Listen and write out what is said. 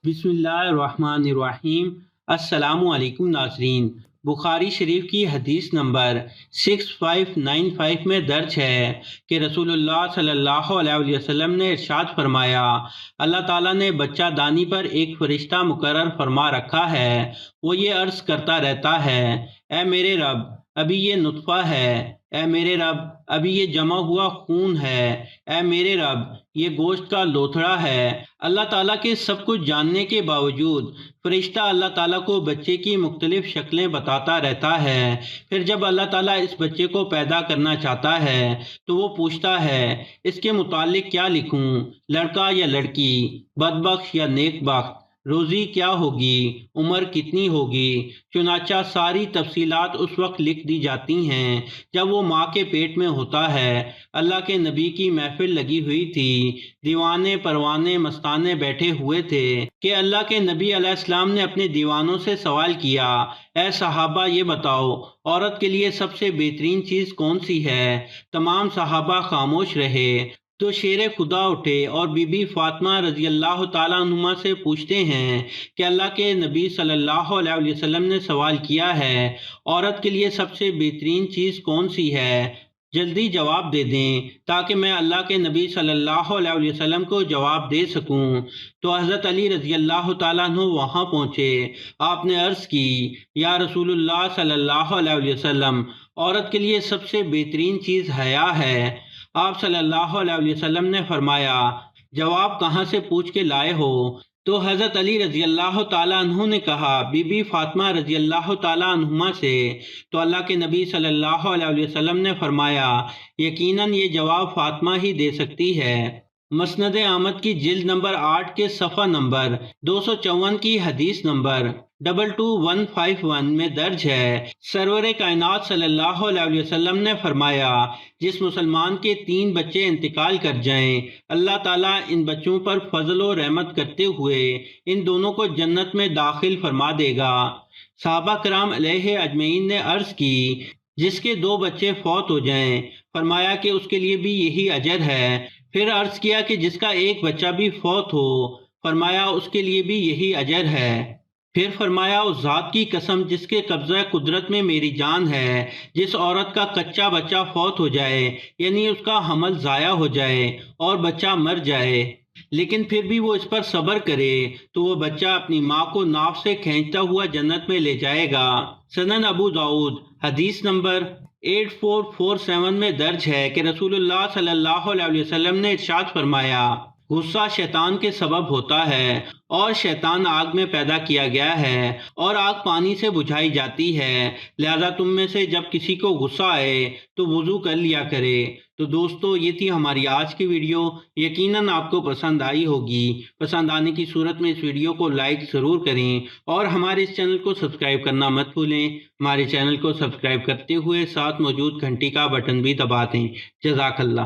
بسم اللہ الرحمن الرحیم۔ السلام علیکم ناظرین۔ بخاری شریف کی حدیث نمبر 6595 میں درج ہے کہ رسول اللہ صلی اللہ علیہ وسلم نے ارشاد فرمایا، اللہ تعالیٰ نے بچہ دانی پر ایک فرشتہ مقرر فرما رکھا ہے، وہ یہ عرض کرتا رہتا ہے، اے میرے رب ابھی یہ نطفہ ہے، اے میرے رب ابھی یہ جمع ہوا خون ہے، اے میرے رب یہ گوشت کا لوتھڑا ہے۔ اللہ تعالیٰ کے سب کچھ جاننے کے باوجود فرشتہ اللہ تعالیٰ کو بچے کی مختلف شکلیں بتاتا رہتا ہے۔ پھر جب اللہ تعالیٰ اس بچے کو پیدا کرنا چاہتا ہے تو وہ پوچھتا ہے، اس کے متعلق کیا لکھوں، لڑکا یا لڑکی، بدبخت یا نیک بخت، روزی کیا ہوگی، عمر کتنی ہوگی۔ چنانچہ ساری تفصیلات اس وقت لکھ دی جاتی ہیں جب وہ ماں کے پیٹ میں ہوتا ہے۔ اللہ کے نبی کی محفل لگی ہوئی تھی، دیوانے پروانے مستانے بیٹھے ہوئے تھے کہ اللہ کے نبی علیہ السلام نے اپنے دیوانوں سے سوال کیا، اے صحابہ یہ بتاؤ عورت کے لیے سب سے بہترین چیز کون سی ہے؟ تمام صحابہ خاموش رہے تو شیر خدا اٹھے اور بی بی فاطمہ رضی اللہ تعالیٰ عنہما سے پوچھتے ہیں کہ اللہ کے نبی صلی اللہ علیہ وسلم نے سوال کیا ہے، عورت کے لیے سب سے بہترین چیز کون سی ہے؟ جلدی جواب دے دیں تاکہ میں اللہ کے نبی صلی اللہ علیہ وسلم کو جواب دے سکوں۔ تو حضرت علی رضی اللہ تعالیٰ عنہ وہاں پہنچے۔ آپ نے عرض کی، یا رسول اللہ صلی اللہ علیہ وسلم، عورت کے لیے سب سے بہترین چیز حیا ہے۔ آپ صلی اللہ علیہ وسلم نے فرمایا، جواب کہاں سے پوچھ کے لائے ہو؟ تو حضرت علی رضی اللہ تعالیٰ عنہ نے کہا بی بی فاطمہ رضی اللہ تعالیٰ عنہما سے۔ تو اللہ کے نبی صلی اللہ علیہ وسلم نے فرمایا، یقیناً یہ جواب فاطمہ ہی دے سکتی ہے۔ مسند احمد کی جلد نمبر 8 کے صفحہ نمبر 254 کی حدیث نمبر 22151 میں درج ہے، سرور کائنات صلی اللہ علیہ وسلم نے فرمایا، جس مسلمان کے 3 بچے انتقال کر جائیں، اللہ تعالیٰ ان بچوں پر فضل و رحمت کرتے ہوئے ان دونوں کو جنت میں داخل فرما دے گا۔ صحابہ کرام علیہ اجمعین نے عرض کی، جس کے 2 بچے فوت ہو جائیں، فرمایا کہ اس کے لیے بھی یہی اجر ہے۔ پھر عرض کیا کہ جس کا 1 بچہ بھی فوت ہو، فرمایا اس کے لیے بھی یہی اجر ہے۔ پھر فرمایا، اس ذات کی قسم جس کے قبضہ قدرت میں میری جان ہے، جس عورت کا کچا بچہ فوت ہو جائے، یعنی اس کا حمل ضائع ہو جائے اور بچہ مر جائے، لیکن پھر بھی وہ اس پر صبر کرے تو وہ بچہ اپنی ماں کو ناف سے کھینچتا ہوا جنت میں لے جائے گا۔ سنن ابو داؤد حدیث نمبر 8447 میں درج ہے کہ رسول اللہ صلی اللہ علیہ وسلم نے ارشاد فرمایا، غصہ شیطان کے سبب ہوتا ہے، اور شیطان آگ میں پیدا کیا گیا ہے اور آگ پانی سے بجھائی جاتی ہے، لہذا تم میں سے جب کسی کو غصہ آئے تو وضو کر لیا کرے۔ تو دوستو، یہ تھی ہماری آج کی ویڈیو، یقیناً آپ کو پسند آئی ہوگی۔ پسند آنے کی صورت میں اس ویڈیو کو لائک ضرور کریں اور ہمارے اس چینل کو سبسکرائب کرنا مت بھولیں۔ ہمارے چینل کو سبسکرائب کرتے ہوئے ساتھ موجود گھنٹی کا بٹن بھی دبا دیں۔ جزاک اللہ۔